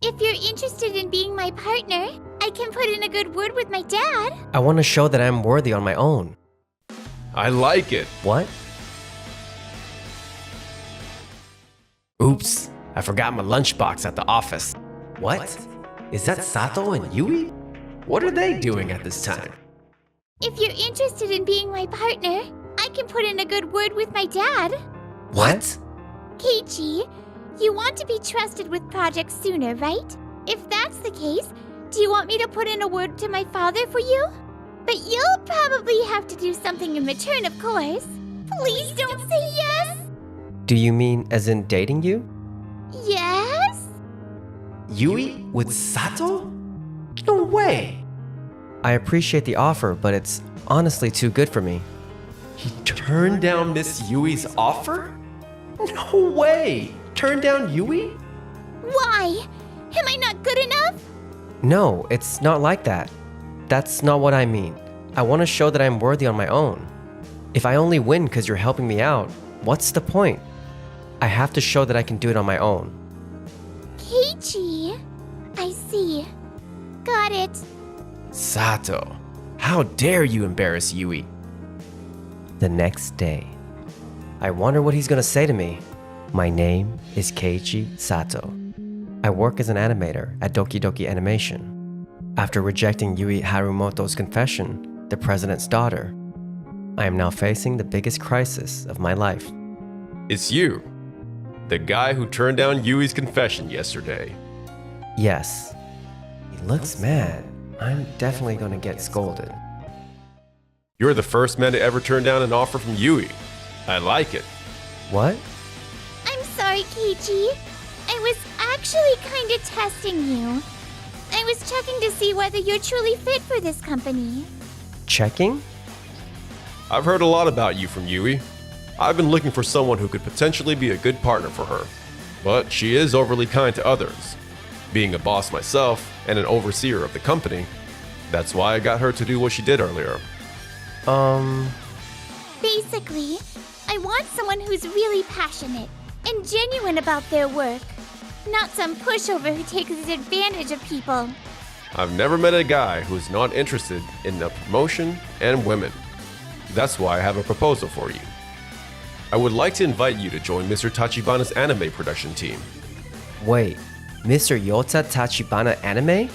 If you're interested in being my partner, I can put in a good word with my dad. I want to show that I'm worthy on my own. I like it. What? Oops, I forgot my lunchbox at the office. What? Is that Sato and Yui? What are they doing at this time? If you're interested in being my partner, I can put in a good word with my dad. What? Keiichi, you want to be trusted with projects sooner, right? If that's the case, do you want me to put in a word to my father for you? But you'll probably have to do something in return, of course. Please don't say yes. Do you mean as in dating you? Yes? Yui with Sato? No way! I appreciate the offer, but it's honestly too good for me. He turned down Miss Yui's offer? No way! Turned down Yui? Why? Am I not good enough? No, it's not like that. That's not what I mean. I want to show that I'm worthy on my own. If I only win because you're helping me out, what's the point? I have to show that I can do it on my own. Keiichi. I see. Got it. Sato, how dare you embarrass Yui? The next day. I wonder what he's gonna say to me. My name is Keiichi Sato. I work as an animator at Doki Doki Animation. After rejecting Yui Harumoto's confession, the president's daughter, I am now facing the biggest crisis of my life. It's you, the guy who turned down Yui's confession yesterday. Yes. He looks mad. I'm definitely gonna get scolded. You're the first man to ever turn down an offer from Yui. I like it. What? I'm sorry, Keiichi. I was actually kind of testing you. I was checking to see whether you're truly fit for this company. Checking? I've heard a lot about you from Yui. I've been looking for someone who could potentially be a good partner for her. But she is overly kind to others. Being a boss myself and an overseer of the company, that's why I got her to do what she did earlier. Basically, I want someone who's really passionate and genuine about their work. Not some pushover who takes advantage of people. I've never met a guy who's not interested in the promotion and women. That's why I have a proposal for you. I would like to invite you to join Mr. Tachibana's anime production team. Wait, Mr. Yota Tachibana Anime?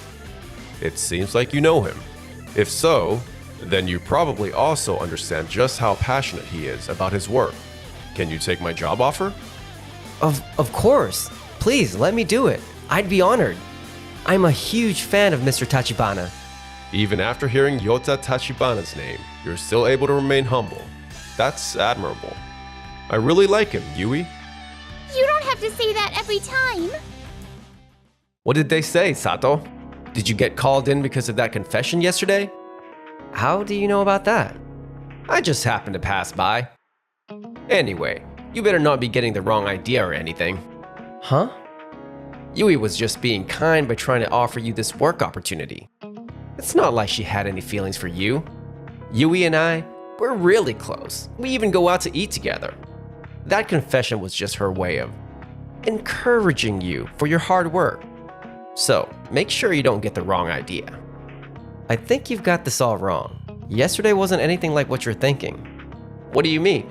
It seems like you know him. If so, then you probably also understand just how passionate he is about his work. Can you take my job offer? Of course. Please, let me do it. I'd be honored. I'm a huge fan of Mr. Tachibana. Even after hearing Yota Tachibana's name, you're still able to remain humble. That's admirable. I really like him, Yui. You don't have to say that every time. What did they say, Sato? Did you get called in because of that confession yesterday? How do you know about that? I just happened to pass by. Anyway, you better not be getting the wrong idea or anything. Huh? Yui was just being kind by trying to offer you this work opportunity. It's not like she had any feelings for you. Yui and I, we're really close. We even go out to eat together. That confession was just her way of encouraging you for your hard work. So, make sure you don't get the wrong idea. I think you've got this all wrong. Yesterday wasn't anything like what you're thinking. What do you mean?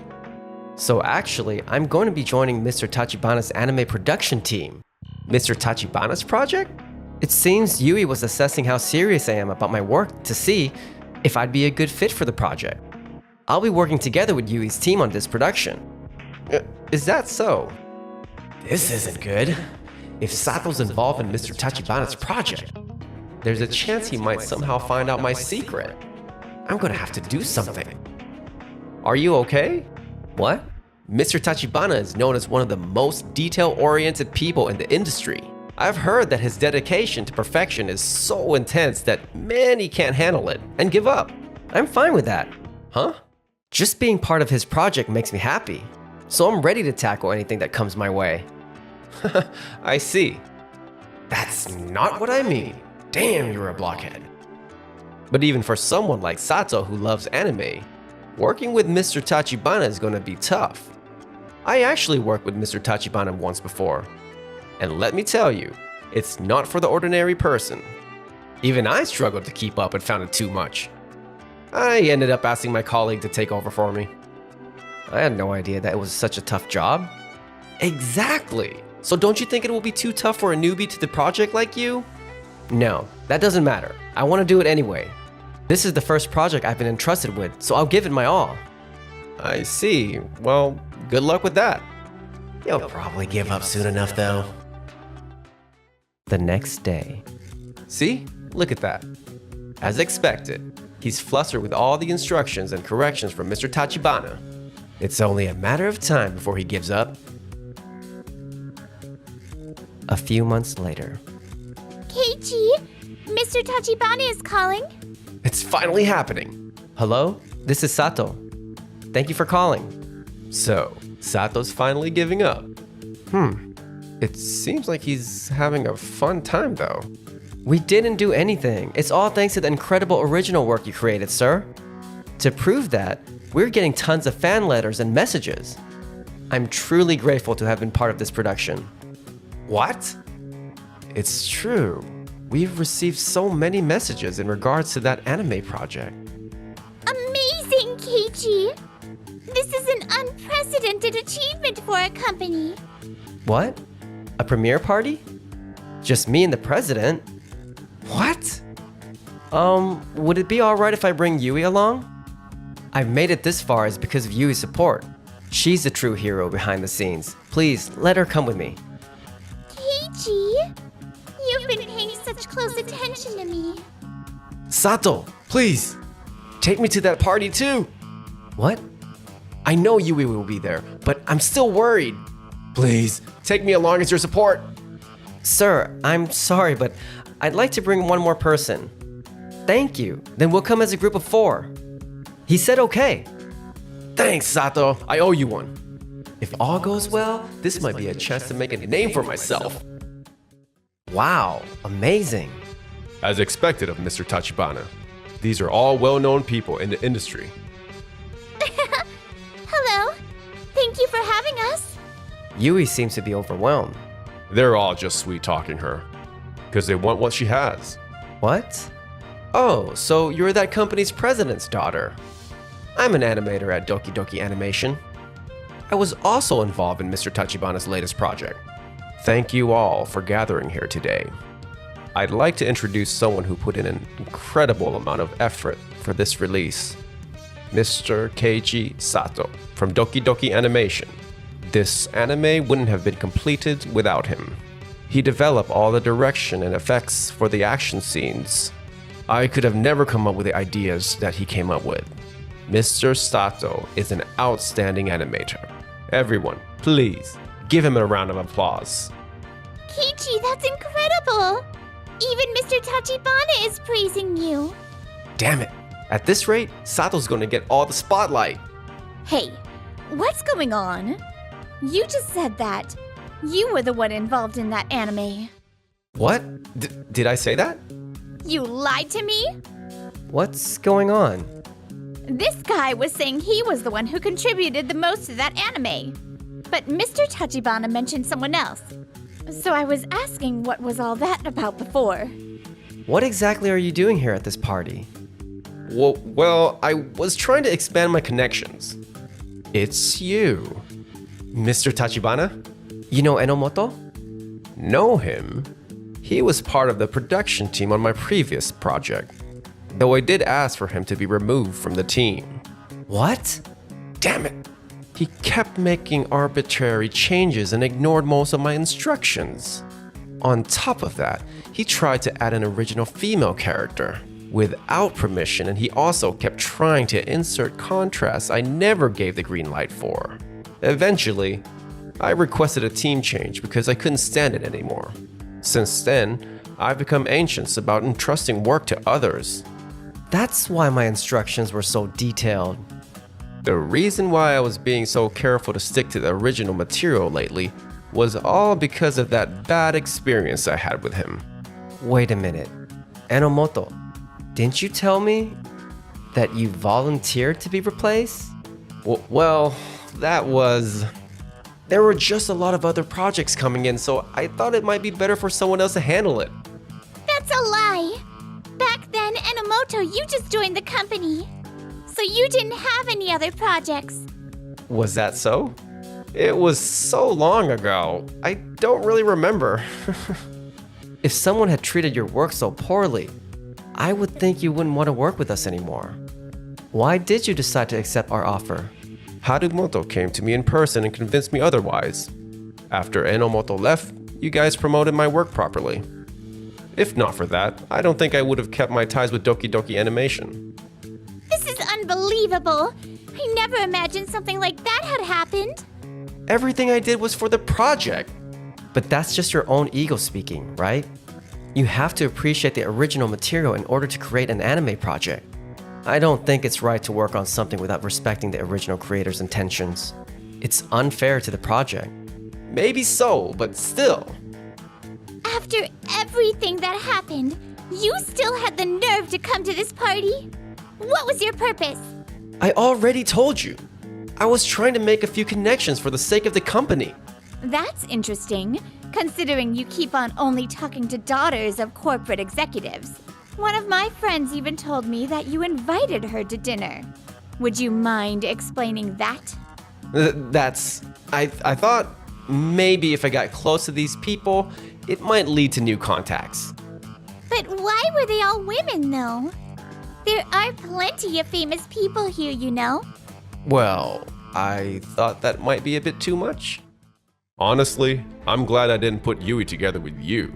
So actually, I'm going to be joining Mr. Tachibana's anime production team. Mr. Tachibana's project? It seems Yui was assessing how serious I am about my work to see if I'd be a good fit for the project. I'll be working together with Yui's team on this production. Is that so? This isn't good. If Sato's involved in Mr. Tachibana's project, there's a chance he might somehow find out my secret. I'm gonna have to do something. Are you okay? What? Mr. Tachibana is known as one of the most detail-oriented people in the industry. I've heard that his dedication to perfection is so intense that many can't handle it and give up. I'm fine with that. Huh? Just being part of his project makes me happy, so I'm ready to tackle anything that comes my way. I see. That's not what I mean. Damn, you're a blockhead. But even for someone like Sato who loves anime, working with Mr. Tachibana is gonna be tough. I actually worked with Mr. Tachibana once before. And let me tell you, It's not for the ordinary person. Even I struggled to keep up and found it too much. I ended up asking my colleague to take over for me. I had no idea that it was such a tough job. Exactly! So don't you think it will be too tough for a newbie to the project like you? No, that doesn't matter. I want to do it anyway. This is the first project I've been entrusted with, so I'll give it my all. I see. Well, good luck with that. You'll probably give up soon enough, though. The next day. See? Look at that. As expected, he's flustered with all the instructions and corrections from Mr. Tachibana. It's only a matter of time before he gives up. A few months later. Keiichi, Mr. Tachibana is calling. It's finally happening. Hello? This is Sato. Thank you for calling. So, Sato's finally giving up. It seems like he's having a fun time though. We didn't do anything. It's all thanks to the incredible original work you created, sir. To prove that, we're getting tons of fan letters and messages. I'm truly grateful to have been part of this production. What? It's true. We've received so many messages in regards to that anime project. Amazing, Keiichi! This is an unprecedented achievement for a company. What? A premiere party? Just me and the president? What? Would it be alright if I bring Yui along? I've made it this far is because of Yui's support. She's the true hero behind the scenes. Please, let her come with me. Keiichi, you've been paying such close attention to me. Sato, please! Take me to that party too! What? I know Yui will be there, but I'm still worried. Please, take me along as your support. Sir, I'm sorry, but I'd like to bring one more person. Thank you. Then we'll come as a group of 4. He said okay. Thanks, Sato. I owe you one. If all goes well, this might be a chance to make a name for myself. Wow, amazing. As expected of Mr. Tachibana, these are all well-known people in the industry. Hello. Thank you for having us. Yui seems to be overwhelmed. They're all just sweet-talking her, because they want what she has. What? Oh, so you're that company's president's daughter. I'm an animator at Doki Doki Animation. I was also involved in Mr. Tachibana's latest project. Thank you all for gathering here today. I'd like to introduce someone who put in an incredible amount of effort for this release. Mr. Keiichi Sato from Doki Doki Animation. This anime wouldn't have been completed without him. He developed all the direction and effects for the action scenes. I could have never come up with the ideas that he came up with. Mr. Sato is an outstanding animator. Everyone, please, give him a round of applause. Keiichi, that's incredible. Even Mr. Tachibana is praising you. Damn it. At this rate, Sato's gonna get all the spotlight. Hey, what's going on? You just said that. You were the one involved in that anime. What? Did I say that? You lied to me? What's going on? This guy was saying he was the one who contributed the most to that anime. But Mr. Tachibana mentioned someone else. So I was asking what was all that about before. What exactly are you doing here at this party? Well, I was trying to expand my connections. It's you. Mr. Tachibana? You know Enomoto? Know him? He was part of the production team on my previous project, though I did ask for him to be removed from the team. What? Damn it! He kept making arbitrary changes and ignored most of my instructions. On top of that, he tried to add an original female character without permission, and he also kept trying to insert contrasts I never gave the green light for. Eventually, I requested a team change because I couldn't stand it anymore. Since then, I've become anxious about entrusting work to others. That's why my instructions were so detailed. The reason why I was being so careful to stick to the original material lately was all because of that bad experience I had with him. Wait a minute. Enomoto, didn't you tell me that you volunteered to be replaced? Well, that was... There were just a lot of other projects coming in, so I thought it might be better for someone else to handle it. That's a lie. Back then, Enomoto, you just joined the company. So you didn't have any other projects. Was that so? It was so long ago. I don't really remember. If someone had treated your work so poorly, I would think you wouldn't want to work with us anymore. Why did you decide to accept our offer? Harumoto came to me in person and convinced me otherwise. After Enomoto left, you guys promoted my work properly. If not for that, I don't think I would have kept my ties with Doki Doki Animation. This is unbelievable. I never imagined something like that had happened. Everything I did was for the project. But that's just your own ego speaking, right? You have to appreciate the original material in order to create an anime project. I don't think it's right to work on something without respecting the original creator's intentions. It's unfair to the project. Maybe so, but still. After everything that happened, you still had the nerve to come to this party? What was your purpose? I already told you. I was trying to make a few connections for the sake of the company. That's interesting, considering you keep on only talking to daughters of corporate executives. One of my friends even told me that you invited her to dinner. Would you mind explaining that? I thought maybe if I got close to these people, it might lead to new contacts. But why were they all women, though? There are plenty of famous people here, you know. Well, I thought that might be a bit too much. Honestly, I'm glad I didn't put Yui together with you.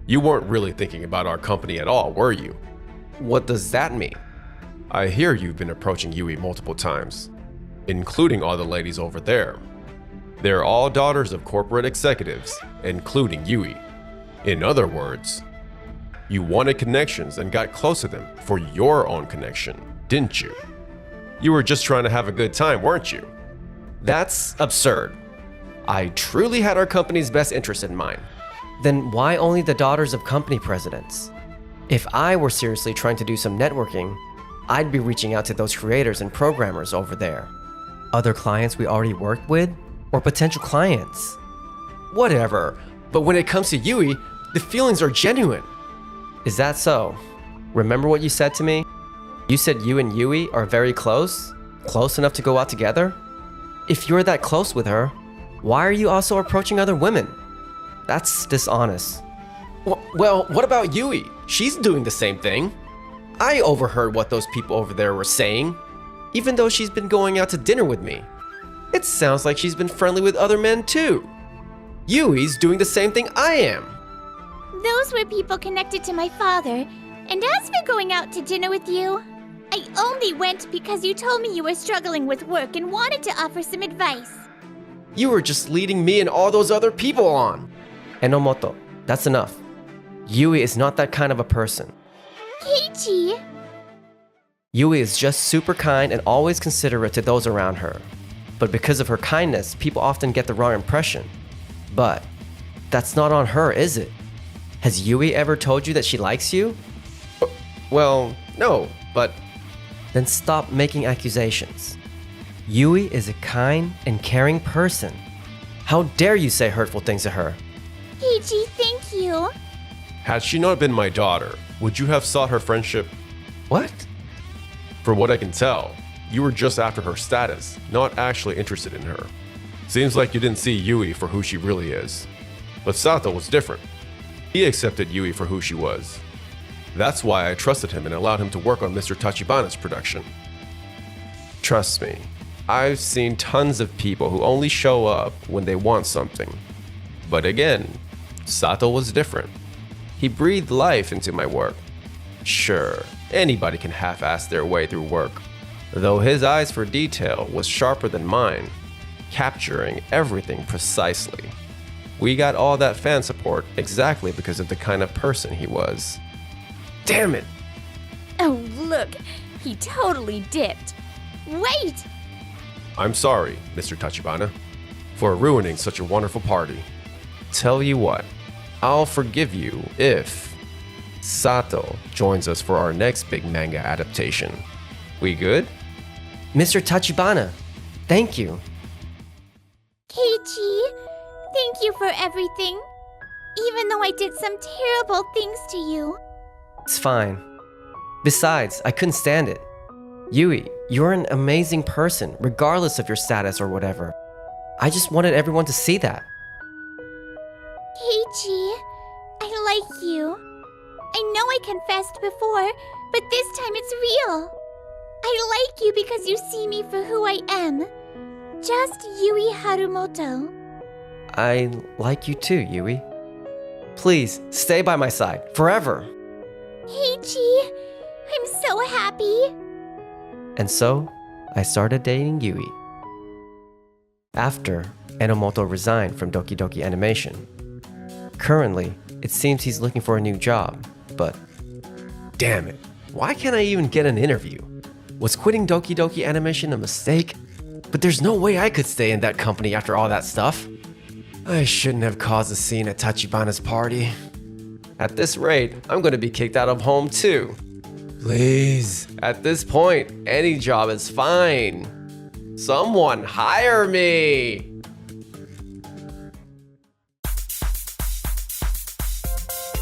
You weren't really thinking about our company at all, were you? What does that mean? I hear you've been approaching Yui multiple times, including all the ladies over there. They're all daughters of corporate executives, including Yui. In other words, you wanted connections and got close to them for your own connection, didn't you? You were just trying to have a good time, weren't you? That's absurd. I truly had our company's best interest in mind. Then why only the daughters of company presidents? If I were seriously trying to do some networking, I'd be reaching out to those creators and programmers over there. Other clients we already worked with, or potential clients. Whatever, but when it comes to Yui, the feelings are genuine. Is that so? Remember what you said to me? You said you and Yui are very close? Close enough to go out together? If you're that close with her, why are you also approaching other women? That's dishonest. Well, what about Yui? She's doing the same thing. I overheard what those people over there were saying, even though she's been going out to dinner with me. It sounds like she's been friendly with other men too. Yui's doing the same thing I am. Those were people connected to my father. And as for going out to dinner with you, I only went because you told me you were struggling with work and wanted to offer some advice. You were just leading me and all those other people on. Enomoto, that's enough. Yui is not that kind of a person. Keiichi! Yui is just super kind and always considerate to those around her. But because of her kindness, people often get the wrong impression. But that's not on her, is it? Has Yui ever told you that she likes you? Well, no, but... Then stop making accusations. Yui is a kind and caring person. How dare you say hurtful things to her? Keiichi, thank you. Had she not been my daughter, would you have sought her friendship? What? For what I can tell, you were just after her status, not actually interested in her. Seems like you didn't see Yui for who she really is. But Sato was different. He accepted Yui for who she was. That's why I trusted him and allowed him to work on Mr. Tachibana's production. Trust me, I've seen tons of people who only show up when they want something. But again, Sato was different. He breathed life into my work. Sure, anybody can half-ass their way through work, though his eyes for detail was sharper than mine, capturing everything precisely. We got all that fan support exactly because of the kind of person he was. Damn it! Oh, look, he totally dipped. Wait! I'm sorry, Mr. Tachibana, for ruining such a wonderful party. Tell you what, I'll forgive you if Sato joins us for our next big manga adaptation. We good? Mr. Tachibana, thank you. Keiichi, thank you for everything. Even though I did some terrible things to you. It's fine. Besides, I couldn't stand it. Yui, you're an amazing person, regardless of your status or whatever. I just wanted everyone to see that. Keiichi, I like you. I know I confessed before, but this time it's real. I like you because you see me for who I am. Just Yui Harumoto. I like you too, Yui. Please, stay by my side, forever. Keiichi, I'm so happy. And so, I started dating Yui. After, Enomoto resigned from Doki Doki Animation. Currently, it seems he's looking for a new job, but Damn it. Why can't I even get an interview? Was quitting Doki Doki Animation a mistake? But there's no way I could stay in that company after all that stuff. I shouldn't have caused a scene at Tachibana's party. At this rate, I'm gonna be kicked out of home too. Please. At this point, any job is fine. Someone hire me!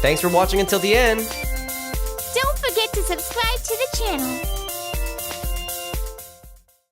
thanks for watching until the end. Don't forget to subscribe to the channel.